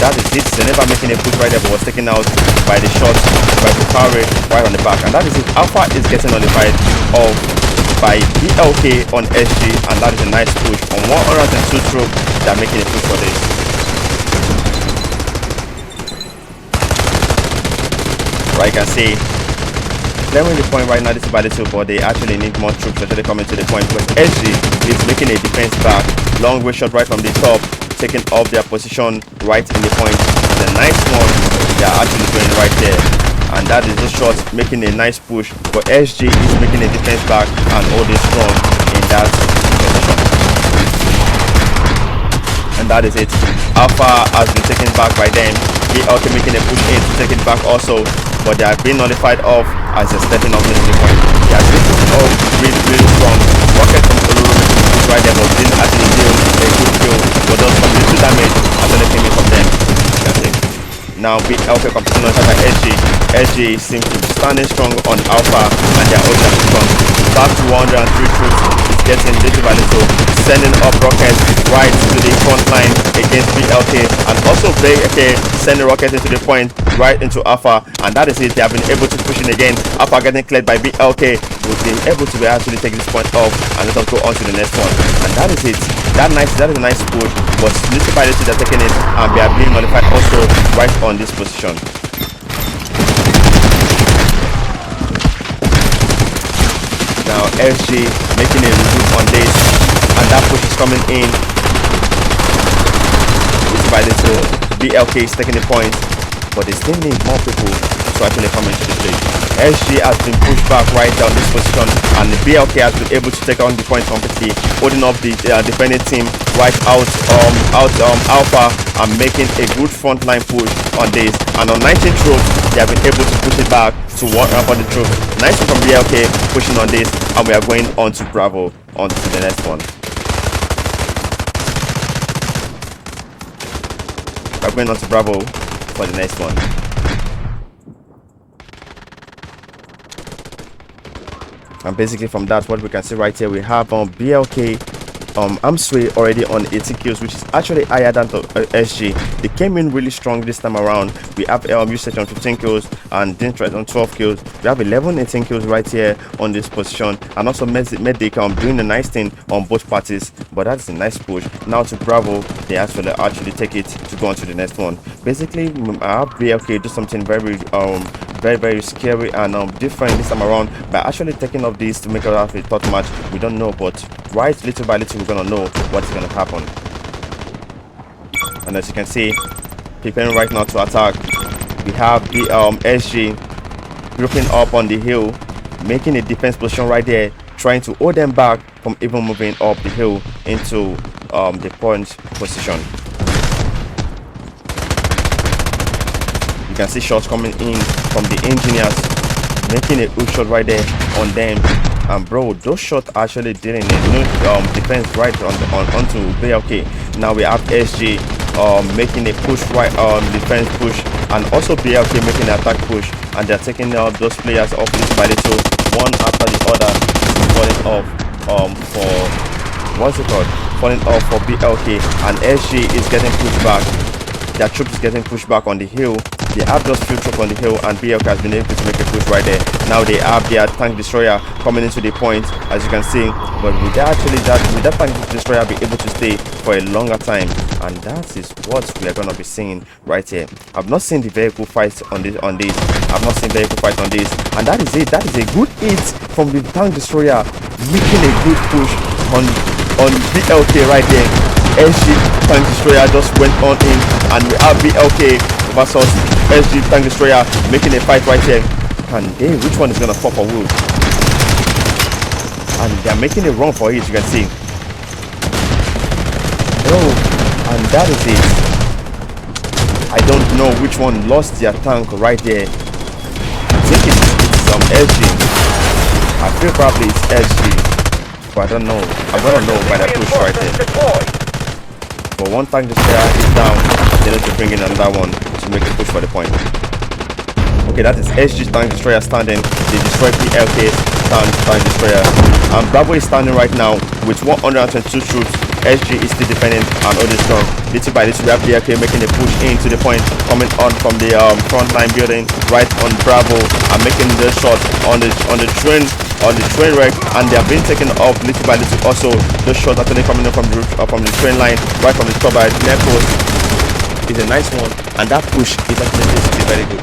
[SPEAKER 1] That is it. They're never making a push right there, but was taken out by the shots by Bukari right on the back, and that is it. Alpha is getting notified of by BLK on SG, and that is a nice push on 102 troop. They're making a push for this. Right, you can see clearing the point right now. This is by little, but they actually need more troops actually coming to the point because SG is making a defense back. Long range shot right from the top, taking off their position right in the point. The nice one they are actually doing right there, and that is the shot making a nice push. But SG is making a defense back and holding strong in that position. And that is it. Alpha has been taken back by them. BLK making a push in to take it back also, but they have been nullified off as they're stepping up into the point. They are taking off really strong. Rocket from Oluru is right there, but didn't actually deal a good kill, but does some little damage after they came in from them. That's it. Now BLK competing on by SG. SG seems to be standing strong on Alpha and their own strong. Start to 103 troops is getting little by little, sending up rockets right to the front line against BLK, and also BLK sending rockets into the point right into Alpha, and that is it. They have been able to push in again. Alpha getting cleared by BLK. We've been able to actually take this point off, and let us go on to the next one. And that is it. That is a nice push, but little by little they're taking it, and they are being modified also right on this position. Now SG making a regroup on this, and that push is coming in. Little by little, BLK is taking the point, but they still need more people to actually come into the stage. SG has been pushed back right down this position, and the BLK has been able to take on the point completely, holding up the defending team right out Alpha, and making a good frontline push on this. And on 19 troops, they have been able to push it back to one up on the troops. Nice one from BLK pushing on this, and we are going on to Bravo, on to the next one. We're going on to Bravo for the next one. And basically from that, what we can see right here, we have BLK Amsway already on 80 kills, which is actually higher than SG. They came in really strong this time around. We have usage on 15 kills and Dintrite on 12 kills. We have 18 kills right here on this position, and also Medic doing a nice thing on both parties. But that's a nice push. Now to Bravo, they actually take it to go on to the next one. Basically, I have BLK do something very scary and different this time around by actually taking off this to make it a third match. We don't know, but right little by little we're gonna know what's gonna happen. And as you can see, preparing right now to attack, we have the SG grouping up on the hill, making a defense position right there, trying to hold them back from even moving up the hill into the point position. You can see shots coming in from the engineers, making a good shot right there on them. And bro, those shots actually didn't defense right onto BLK. Now we have SG making a push right defense push, and also BLK making an attack push, and they're taking out those players off little by little, one after the other, falling off falling off for BLK, and SG is getting pushed back. Their troops is getting pushed back on the hill. They have just few troops on the hill, and BLK has been able to make a push right there. Now they have their tank destroyer coming into the point, as you can see. But with that tank destroyer be able to stay for a longer time, and that is what we are gonna be seeing right here. I've not seen the vehicle fight on this. I've not seen vehicle fight on this, and that is it. That is a good hit from the tank destroyer, making a good push on BLK right there. SG tank destroyer just went on in, and we have BLK versus SG tank destroyer making a fight right here. And which one is gonna pop a wood? And they're making a run for it, you can see. Oh, and that is it. I don't know which one lost their tank right there. I think it's SG. I feel probably it's SG, but I don't know. I'm gonna know by that push right there. But one tank destroyer is down, they need to bring in another one to make a push for the point. Okay, that is SG tank destroyer standing. They destroy BLK's tank destroyer. And Bravo is standing right now with 122 troops. SG is still defending and holding strong. Little by little, we have BLK making a push into the point, coming on from the front line building right on Bravo, and making the shot on the train wreck, and they have been taken off little by little. Also, the shot actually coming in from the train line right from the top by Necros is a nice one, and that push is actually basically very good.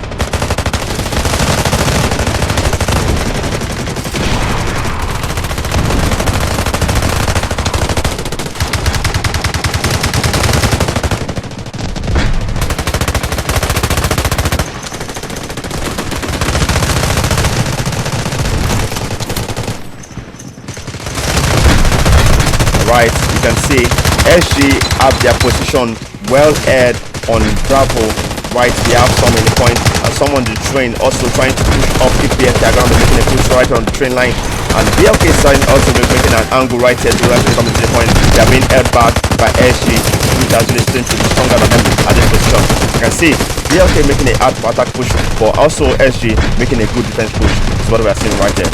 [SPEAKER 1] right, you can see SG have their position well ahead on Bravo. Right, they have some in the point and some on the train also trying to push up. Keep BLK around, making a push right on the train line, and BLK side also making an angle right here to actually come to the point. They are being held back by SG, which actually seems to be stronger than them at this position. You can see BLK making a hard attack push, but also SG making a good defense push. This is what we are seeing right here.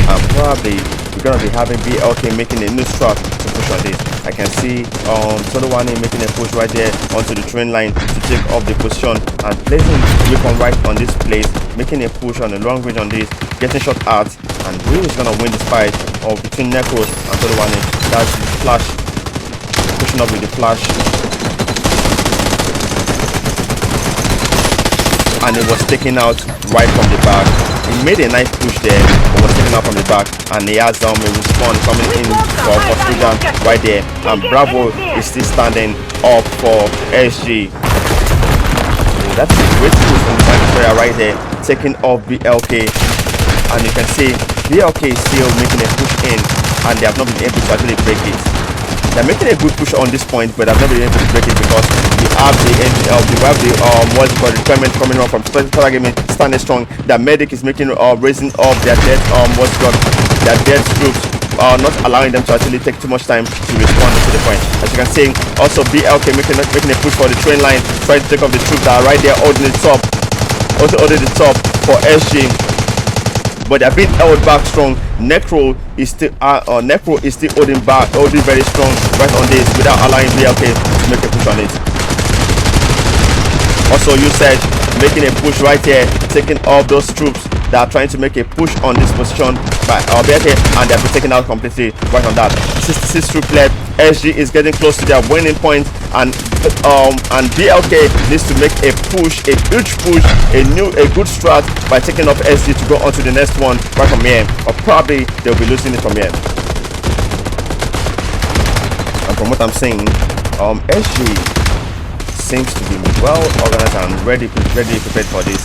[SPEAKER 1] And probably we're gonna be having BLK making a new strat to push on this. I can see Toluwani making a push right there onto the train line to take off the position and placing weapon right on this place, making a push on the long range on this, getting shot at, and who is gonna win this fight between Necros and Toluwani? That's the flash, pushing up with the flash, and it was taken out right from the back. He made a nice push there, but was taken out from the back, and he has a respawn coming in for Sudan right there, and Bravo is still standing up for SG. That's a great push from the player right there, taking off BLK, and you can see BLK is still making a push in, and they have not been able to actually break it. They're making a good push on this point, but I've not been able to break it because we have the what's it called, requirement coming up from Special Gaming standing strong. That Medic is making raising up their dead their dead troops, not allowing them to actually take too much time to respond to the point. As you can see, also BLK making a push for the train line, trying to take off the troops that are right there holding the top, also holding the top for SG. But they're being held back strong. Necro is still holding back, holding very strong right on this without allowing BLK to make a push on it. Also, Usage making a push right here, taking off those troops that are trying to make a push on this position by BLK, and they've been taken out completely right on that. 66 troops left. SG is getting close to their winning point, and BLK needs to make a push, a huge push, a good strat by taking off SG to go on to the next one right from here, or probably they'll be losing it from here. And from what I'm saying, SG seems to be well organized and ready prepared for this,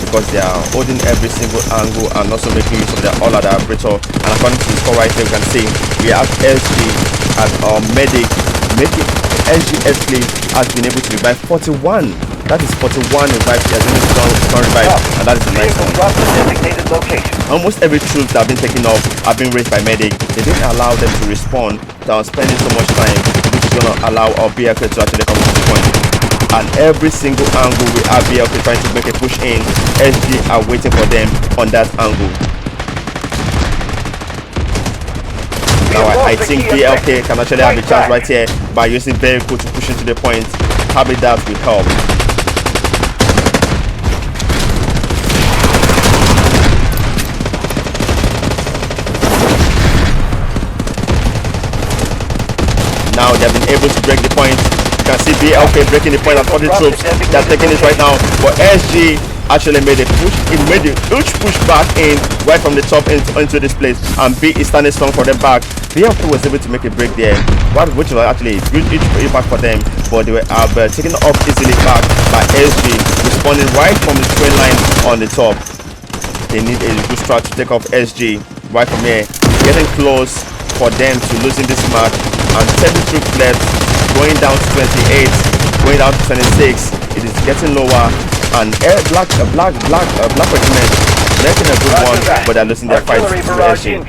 [SPEAKER 1] because they are holding every single angle and also making use of their all-other operator. And according to the score right here, we can see we have SG as Medic making SG Estley has been able to revive 41. That is 41 revives. He has been able to revive, and that is a nice one. Almost every troop that have been taken off have been raised by Medic. They didn't allow them to respawn without spending so much time, which is gonna allow our BLK to actually come to the point. And every single angle we have BLK trying to make a push in, SG are waiting for them on that angle. Now I think BLK can actually have a chance right here by using vehicle to push into the point. Probably that will help. Now they've been able to break the point. You can see BLK breaking the point at all the troops. They're taking it right now, but SG actually made a push. It made a huge push back in right from the top into this place, and B is standing strong for them back. BLK was able to make a break there, which was actually a good impact for them, but they were taken off easily back by SG, responding right from the train line on the top. They need a good strat to take off SG right from here, getting close for them to losing this match, and 70 troops left, going down to 28, going down to 26. It is getting lower, and black regiment making a good one, but they're losing their fight to SG. You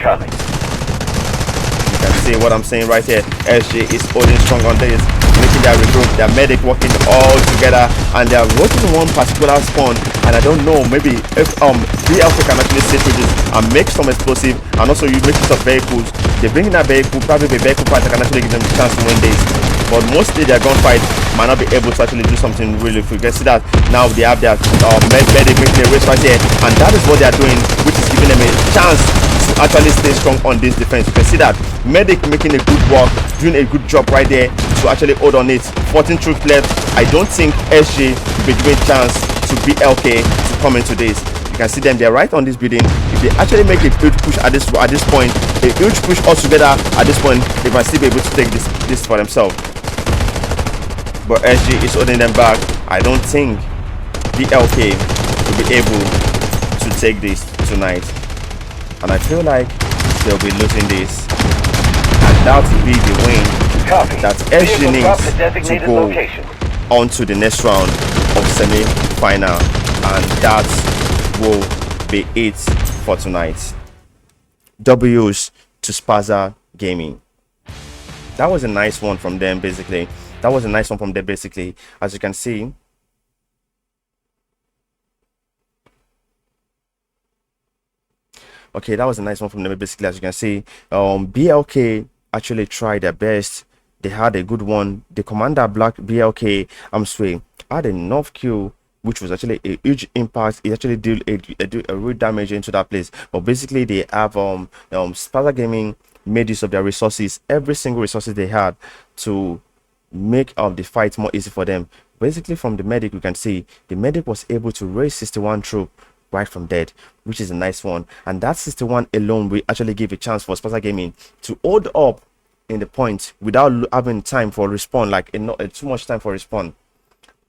[SPEAKER 1] can see what I'm saying right here. SG is holding strong on this, making their regroup, their Medic working all together, and they are working one particular spawn. And I don't know, maybe if BLK can actually sit with this and make some explosive, and also you make use of vehicles. They bring in that vehicle, probably the vehicle fight that can actually give them the chance to win this. But mostly their gunfight might not be able to actually do something really. If you can see that now they have their Medic making a race right here, and that is what they are doing, which is giving them a chance to actually stay strong on this defense. You can see that Medic making a good work, doing a good job right there to actually hold on it. 14 troops left. I don't think SG will be given a chance to BLK to come into this. You can see them, they're right on this building. If they actually make a huge push at this point, a huge push all together at this point, they might still be able to take this for themselves. But SG is holding them back. I don't think BLK will be able to take this tonight, and I feel like they'll be losing this, and that will be the win
[SPEAKER 2] Copy.
[SPEAKER 1] that SG
[SPEAKER 2] Vehicle drop to
[SPEAKER 1] needs to
[SPEAKER 2] designated
[SPEAKER 1] go
[SPEAKER 2] location.
[SPEAKER 1] on to the next round of semi-final, and that will be it for tonight. W's to Spaza Gaming. That was a nice one from them, basically. As you can see. Okay, that was a nice one from them, basically. As you can see, BLK actually tried their best. They had a good one. The commander Black BLK Amsway had enough kill, which was actually a huge impact. It actually did a real damage into that place. But basically, they have Spaza Gaming made use of their resources, every single resources they had, to make the fight more easy for them. Basically, from the medic, you can see the medic was able to raise 61 troop right from dead, which is a nice one. And that 61 alone will actually give a chance for Spaza Gaming to hold up in the point without having time for respawn, like too much time for respawn.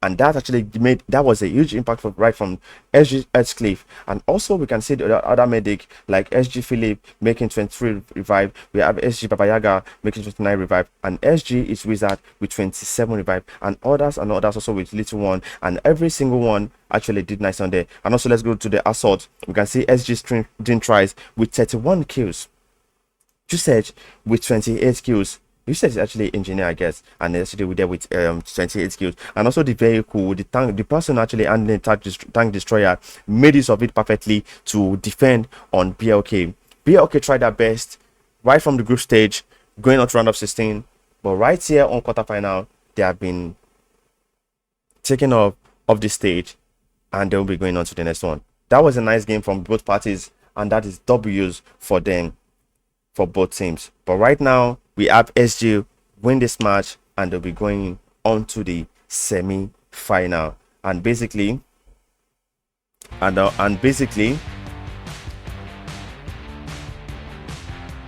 [SPEAKER 1] And that actually that was a huge impact right from SG Edgecliff. And also we can see the other medic like SG Philip making 23 revive. We have SG Babayaga making 29 revive, and SG is Wizard with 27 revive, and others also with little one, and every single one actually did nice on there. And also let's go to the assault. We can see SG Dream Tries with 31 kills. Usage with 28 kills. Usage is actually engineer, I guess, and yesterday we there with 28 kills. And also the vehicle, the tank, the person actually handling tank destroyer made use of it perfectly to defend on BLK. BLK tried their best right from the group stage, going out to round of 16, but right here on quarterfinal, they have been taken off the stage, and they'll be going on to the next one. That was a nice game from both parties, and that is W's for them, for both teams. But right now we have SG win this match, and they'll be going on to the semi-final. And basically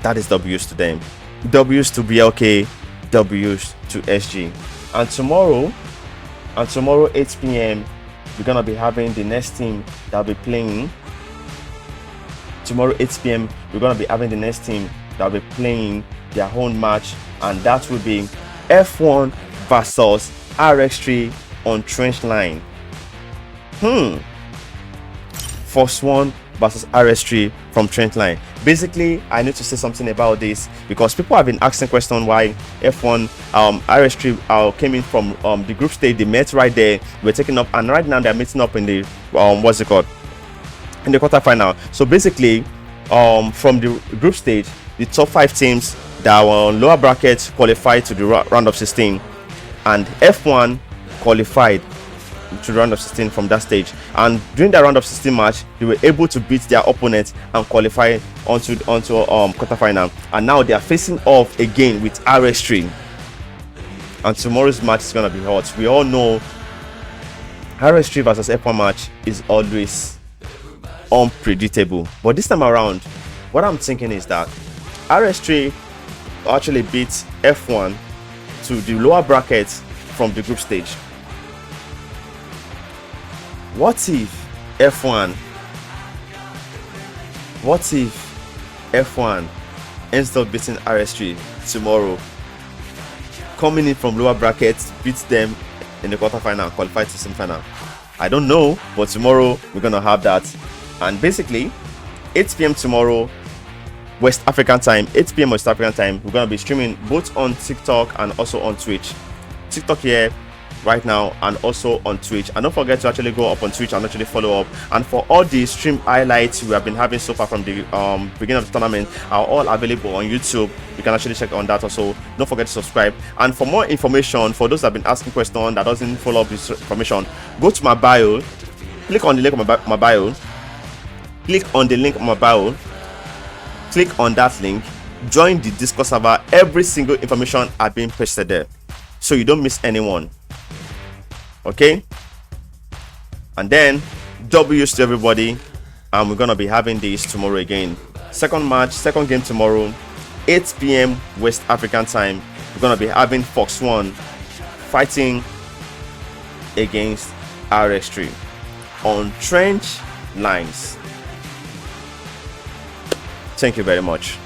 [SPEAKER 1] that is W's to them, W's to BLK, W's to SG. And tomorrow 8 p.m. we're gonna be having the next team that'll be playing. Tomorrow 8 p.m. we're gonna be having the next team that'll be playing their own match, and that will be F1 versus RX3 on Trench Line. First one versus RX3 from Trench Line. Basically, I need to say something about this because people have been asking questions why F1 RX3 came in from the group stage. They met right there, we're taking up, and right now they're meeting up in the in the quarterfinal. So basically, from the group stage, the top 5 teams that were on lower brackets qualified to the round of 16, and F1 qualified to the round of 16 from that stage. And during that round of 16 match, they were able to beat their opponents and qualify onto quarterfinal. And now they are facing off again with RX3. And tomorrow's match is gonna be hot. We all know RX3 versus F1 match is always unpredictable, but this time around, what I'm thinking is that RX3 actually beats F1 to the lower brackets from the group stage. What if F1 ends up beating RX3 tomorrow, coming in from lower brackets, beats them in the quarterfinal, qualified to semi-final? I don't know, but tomorrow we're gonna have that. And basically 8 p.m. tomorrow West African time, 8 p.m. West African time, we're gonna be streaming both on TikTok and also on Twitch. TikTok here right now, and also on Twitch. And don't forget to actually go up on Twitch and actually follow up. And for all the stream highlights we have been having so far from the beginning of the tournament are all available on YouTube. You can actually check on that also. Don't forget to subscribe. And for more information, for those that have been asking questions that doesn't follow up this information, go to my bio, click on the link on my bio, click on the link on my bio, click on that link, join the Discord server. Every single information are being posted there, so you don't miss anyone. Okay, and then W's to everybody, and we're gonna be having this tomorrow again. Second game tomorrow, 8 p.m. West African time. We're gonna be having Fox 1 fighting against RX3 on Trench Lines. Thank you very much.